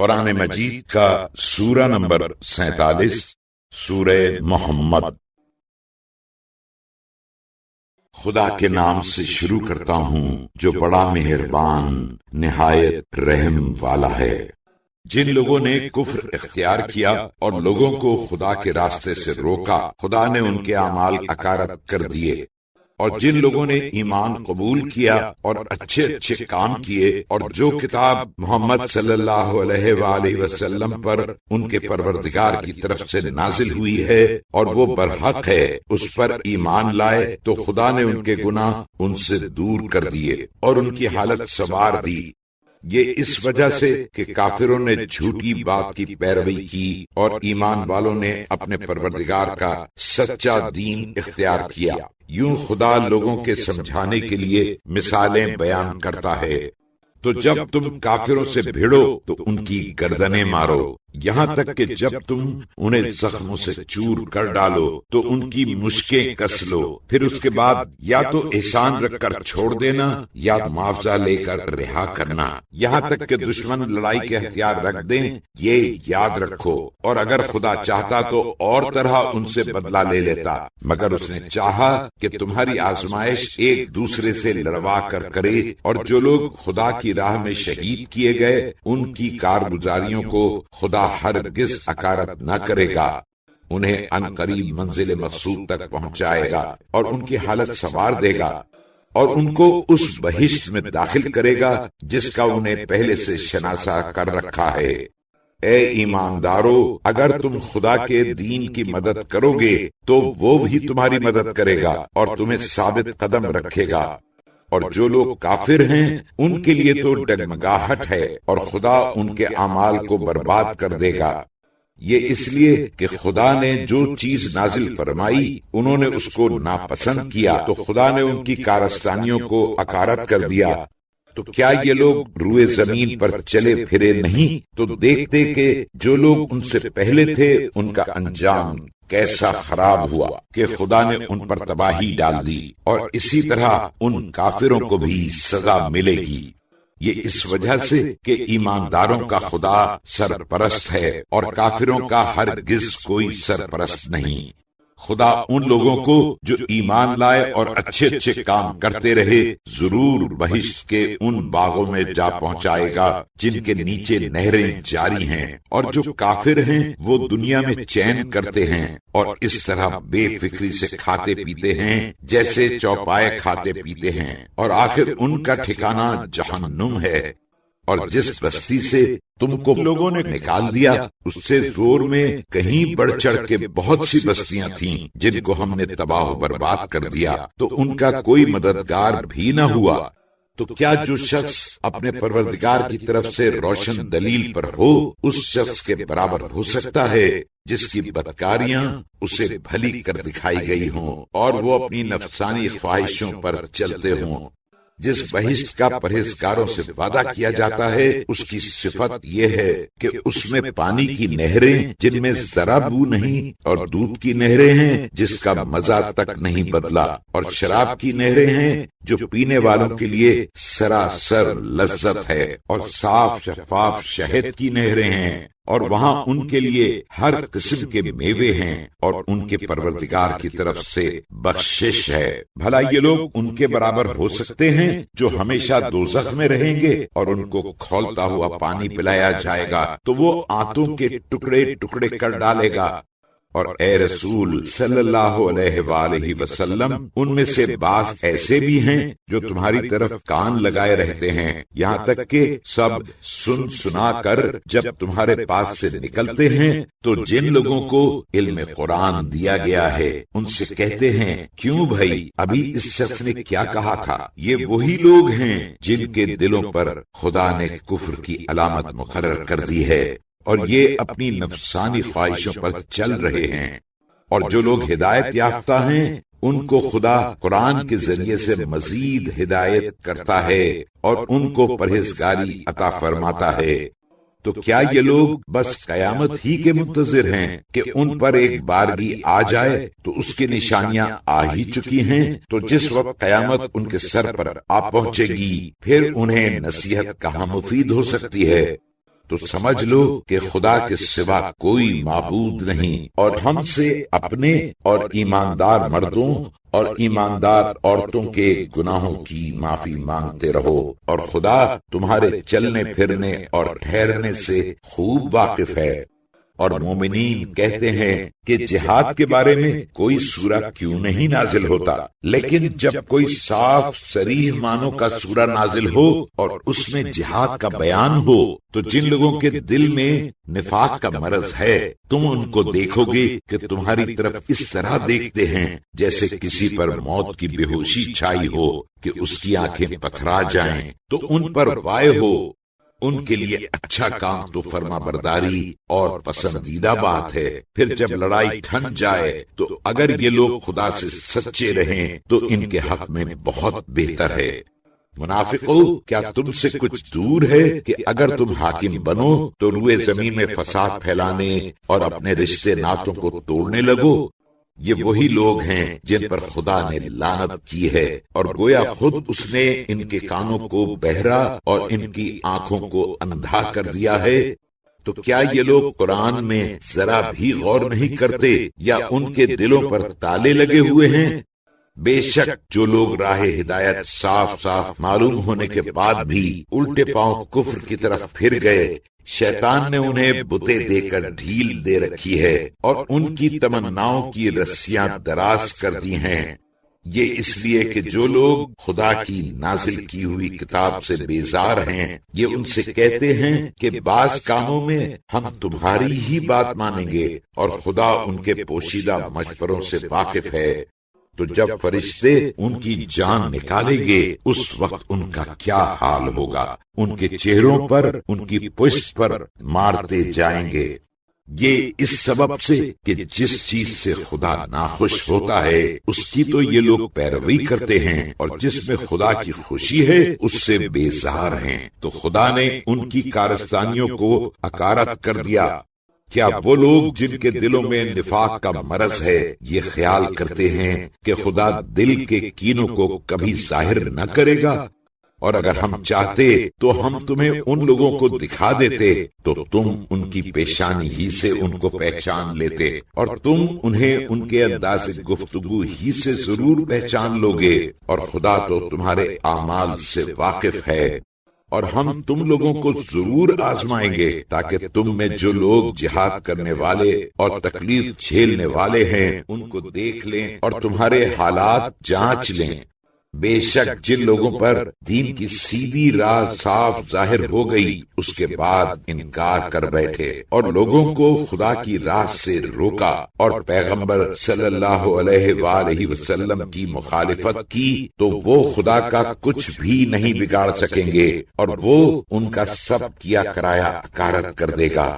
قرآن مجید کا سورہ نمبر 47 سورہ محمد۔ خدا کے نام سے شروع کرتا ہوں جو بڑا مہربان نہایت رحم والا ہے۔ جن لوگوں نے کفر اختیار کیا اور لوگوں کو خدا کے راستے سے روکا، خدا نے ان کے اعمال اکارت کر دیے، اور جن لوگوں نے ایمان قبول کیا اور اچھے اچھے کام کیے، اور جو کتاب محمد صلی اللہ علیہ وآلہ وسلم پر ان کے پروردگار کی طرف سے نازل ہوئی ہے اور وہ برحق ہے، اس پر ایمان لائے، تو خدا نے ان کے گناہ ان سے دور کر دیے اور ان کی حالت سنوار دی۔ یہ اس وجہ سے کہ کافروں نے جھوٹی بات کی پیروی کی اور ایمان والوں نے اپنے پروردگار کا سچا دین اختیار کیا۔ یوں خدا لوگوں کے سمجھانے کے لیے مثالیں بیان کرتا ہے۔ تو جب تم کافروں سے بھیڑو تو ان کی گردنیں مارو، یہاں تک کہ جب تم انہیں زخموں سے چور کر ڈالو تو ان کی مشکیں کس لو، پھر اس کے بعد یا تو احسان رکھ کر چھوڑ دینا یا معاوضہ لے کر رہا کرنا، یہاں تک کہ دشمن لڑائی کے ہتھیار رکھ دیں۔ یہ یاد رکھو، اور اگر خدا چاہتا تو اور طرح ان سے بدلہ لے لیتا، مگر اس نے چاہا کہ تمہاری آزمائش ایک دوسرے سے لڑوا کر کرے، اور جو لوگ خدا کی راہ میں شہید کیے گئے ان کی کارگزاریوں کو خدا ہرگز اکارت نہ کرے گا، انہیں ان قریب منزل مقصود تک پہنچائے گا اور ان کی حالت سنوار دے گا، اور ان کو اس بہشت میں داخل کرے گا جس کا انہیں پہلے سے شناسا کر رکھا ہے۔ اے ایماندارو، اگر تم خدا کے دین کی مدد کرو گے تو وہ بھی تمہاری مدد کرے گا اور تمہیں ثابت قدم رکھے گا، اور جو لوگ کافر ہیں ان کے لیے تو ڈگمگاہٹ ہے اور خدا ان کے اعمال کو برباد کر دے گا۔ یہ اس لیے کہ خدا نے جو چیز نازل فرمائی انہوں نے اس کو ناپسند کیا، تو خدا نے ان کی کارستانیوں کو اکارت کر دیا۔ تو کیا یہ لوگ روئے زمین پر چلے پھرے نہیں؟ تو دیکھتے کہ جو لوگ ان سے پہلے تھے ان کا انجام کیسا خراب ہوا کہ خدا نے ان پر تباہی ڈال دی، اور اسی طرح ان کافروں کو بھی سزا ملے گی۔ یہ اس وجہ سے کہ ایمانداروں کا خدا سرپرست ہے اور کافروں کا ہرگز کوئی سرپرست نہیں۔ خدا ان لوگوں کو جو ایمان لائے اور اچھے اچھے کام کرتے رہے ضرور بہشت کے ان باغوں میں جا پہنچائے گا جن کے نیچے نہریں جاری ہیں، اور جو کافر ہیں وہ دنیا میں چین کرتے ہیں اور اس طرح بے فکری سے کھاتے پیتے ہیں جیسے چوپائے کھاتے پیتے ہیں، اور آخر ان کا ٹھکانہ جہنم ہے۔ اور جس بستی سے تم کو لوگوں نے نکال دیا اس سے زور میں کہیں بڑھ چڑھ کے بہت سی بستیاں تھیں جن کو ہم نے تباہ و برباد کر دیا، تو ان کا کوئی مددگار بھی نہ ہوا۔ تو کیا جو شخص اپنے پروردگار کی طرف سے روشن دلیل پر ہو اس شخص کے برابر ہو سکتا ہے جس کی بدکاریاں اسے بھلی کر دکھائی گئی ہوں اور وہ اپنی نفسانی خواہشوں پر چلتے ہوں؟ جس بہشت کا پرہیزگاروں سے وعدہ کیا جاتا ہے اس کی صفت یہ ہے کہ اس میں پانی کی نہریں جن میں ذرا بو نہیں، اور دودھ کی نہریں ہیں جس کا مزہ تک نہیں بدلا، اور شراب کی نہریں ہیں جو پینے والوں کے لیے سراسر لذت ہے، اور صاف شفاف شہد کی نہریں ہیں، اور وہاں ان کے لیے ہر قسم کے میوے ہیں، اور ان کے پروردگار کی طرف سے بخشش ہے۔ بھلا یہ لوگ ان کے برابر ہو سکتے ہیں جو ہمیشہ دوزخ میں رہیں گے اور ان کو کھولتا ہوا پانی پلایا جائے گا تو وہ آنتوں کے ٹکڑے ٹکڑے کر ڈالے گا۔ اور اے رسول صلی اللہ علیہ وآلہ وسلم، ان میں سے بعض ایسے بھی ہیں جو تمہاری طرف کان لگائے رہتے ہیں، یہاں تک کہ سب سن سنا کر جب تمہارے پاس سے نکلتے ہیں تو جن لوگوں کو علم قرآن دیا گیا ہے ان سے کہتے ہیں کیوں بھائی ابھی اس شخص نے کیا کہا تھا؟ یہ وہی لوگ ہیں جن کے دلوں پر خدا نے کفر کی علامت مقرر کر دی ہے اور یہ اپنی نفسانی خواہشوں پر چل رہے ہیں، اور جو لوگ ہدایت یافتہ ہیں ان کو خدا قرآن کے ذریعے سے مزید ہدایت کرتا ہے اور ان کو پرہیزگاری عطا فرماتا ہے۔ تو کیا یہ لوگ بس قیامت ہی کے منتظر ہیں کہ ان پر ایک بارگی آ جائے؟ تو اس کی نشانیاں آ ہی چکی ہیں، تو جس وقت قیامت ان کے سر پر آ پہنچے گی پھر انہیں نصیحت کہاں مفید ہو سکتی ہے؟ تو سمجھ لو کہ خدا کے سوا کوئی معبود نہیں، اور ہم سے اپنے اور ایماندار مردوں اور ایماندار عورتوں کے گناہوں کی معافی مانگتے رہو، اور خدا تمہارے چلنے پھرنے اور ٹھہرنے سے خوب واقف ہے۔ اور مومنین کہتے ہیں کہ جہاد کے بارے میں کوئی سورہ کیوں نہیں نازل ہوتا، لیکن جب کوئی صاف صریح معنوں کا سورہ نازل ہو اور اس میں جہاد کا بیان ہو تو جن لوگوں کے دل میں نفاق کا مرض ہے تم ان کو دیکھو گے کہ تمہاری طرف اس طرح دیکھتے ہیں جیسے کسی پر موت کی بے ہوشی چھائی ہو کہ اس کی آنکھیں پتھرا جائیں، تو ان پر وائے ہو، ان کے لیے اچھا کام تو فرما برداری اور پسندیدہ بات ہے۔ پھر جب لڑائی ٹھن جائے تو اگر یہ لوگ خدا سے سچے رہیں تو ان کے حق میں بہت بہتر ہے۔ منافقو، کیا تم سے کچھ دور ہے کہ اگر تم حاکم بنو تو روئے زمین میں فساد پھیلانے اور اپنے رشتے ناتوں کو توڑنے لگو؟ یہ وہی لوگ ہیں جن پر خدا نے لعنت کی ہے، اور گویا خود اس نے ان کے کانوں کو بہرا اور ان کی آنکھوں کو اندھا کر دیا ہے۔ تو کیا یہ لوگ قرآن میں ذرا بھی غور نہیں کرتے یا ان کے دلوں پر تالے لگے ہوئے ہیں؟ بے شک جو لوگ راہ ہدایت صاف صاف معلوم ہونے کے بعد بھی الٹے پاؤں کفر کی طرف پھر گئے، شیطان نے انہیں بتیں دے کر ڈھیل دے رکھی ہے اور ان کی تمناؤں کی رسیاں دراز کر دی ہیں۔ یہ اس لیے کہ جو لوگ خدا کی نازل کی ہوئی کتاب سے بیزار ہیں، یہ ان سے کہتے ہیں کہ بعض کاموں میں ہم تمہاری ہی بات مانیں گے اور خدا ان کے پوشیدہ مشوروں سے واقف ہے۔ تو جب فرشتے ان کی جان نکالیں گے اس وقت ان کا کیا حال ہوگا؟ ان کے چہروں پر، ان کی پشت پر مارتے جائیں گے۔ یہ اس سبب سے کہ جس چیز سے خدا ناخوش ہوتا ہے اس کی تو یہ لوگ پیروی کرتے ہیں، اور جس میں خدا کی خوشی ہے اس سے بیزار ہیں، تو خدا نے ان کی کارستانیوں کو اکارت کر دیا۔ کیا وہ لوگ جن کے دلوں میں نفاق کا مرض ہے یہ خیال کرتے ہیں کہ خدا دل کے کینوں کو کبھی ظاہر نہ کرے گا؟ اور اگر ہم چاہتے تو ہم تمہیں ان لوگوں کو دکھا دیتے تو تم ان کی پیشانی ہی سے ان کو پہچان لیتے، اور تم انہیں ان کے انداز گفتگو ہی سے ضرور پہچان لوگے، اور خدا تو تمہارے اعمال سے واقف ہے۔ اور ہم تم لوگوں کو ضرور آزمائیں گے تاکہ تم میں جو لوگ جہاد کرنے والے اور تکلیف جھیلنے والے ہیں ان کو دیکھ لیں اور تمہارے حالات جانچ لیں۔ بے شک جن لوگوں پر دین کی سیدھی راہ صاف ظاہر ہو گئی اس کے بعد انکار کر بیٹھے اور لوگوں کو خدا کی راہ سے روکا اور پیغمبر صلی اللہ علیہ وآلہ وسلم کی مخالفت کی تو وہ خدا کا کچھ بھی نہیں بگاڑ سکیں گے اور وہ ان کا سب کیا کرایا اکارت کر دے گا۔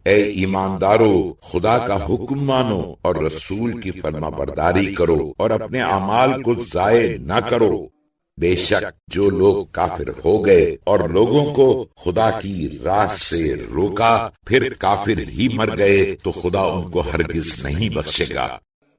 اے ایماندارو، خدا کا حکم مانو اور رسول کی فرما برداری کرو اور اپنے اعمال کو ضائع نہ کرو۔ بے شک جو لوگ کافر ہو گئے اور لوگوں کو خدا کی راہ سے روکا پھر کافر ہی مر گئے تو خدا ان کو ہرگز نہیں بخشے گا۔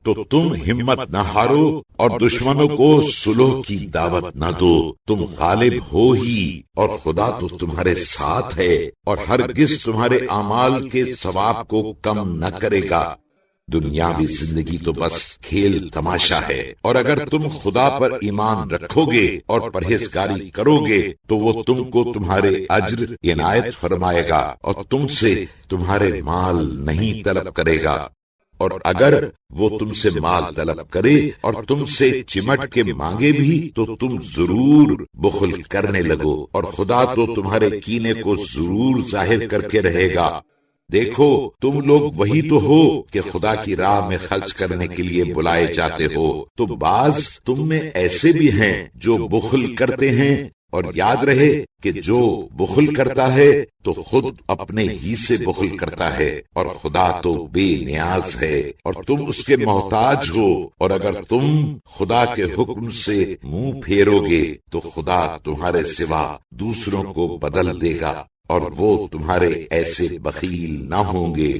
تو تم ہمت نہ ہارو اور دشمنوں کو صلح کی دعوت نہ دو، تم غالب ہو ہی اور خدا تو تمہارے ساتھ ہے اور ہرگز تمہارے اعمال کے ثواب کو کم نہ کرے گا۔ دنیاوی زندگی تو بس کھیل تماشا ہے، اور اگر تم خدا پر ایمان رکھو گے اور پرہیزگاری کرو گے تو وہ تم کو تمہارے اجر عنایت فرمائے گا اور تم سے تمہارے مال نہیں طلب کرے گا۔ اور اگر وہ تم سے مال طلب کرے اور تم سے چمٹ کے مانگے بھی تو تم ضرور بخل کرنے لگو، اور خدا تو تمہارے کینے کو ضرور ظاہر کر کے رہے گا۔ دیکھو تم لوگ وہی تو ہو کہ خدا کی راہ میں خرچ کرنے کے لیے بلائے جاتے ہو، تو بعض تم میں ایسے بھی ہیں جو بخل کرتے ہیں، اور یاد رہے کہ جو بخل کرتا ہے تو خود اپنے ہی سے بخل کرتا ہے اور خدا تو بے نیاز ہے اور تم اس کے محتاج ہو، اور اگر تم خدا کے حکم سے منہ پھیرو گے تو خدا تمہارے سوا دوسروں کو بدل دے گا اور وہ تمہارے ایسے بخیل نہ ہوں گے۔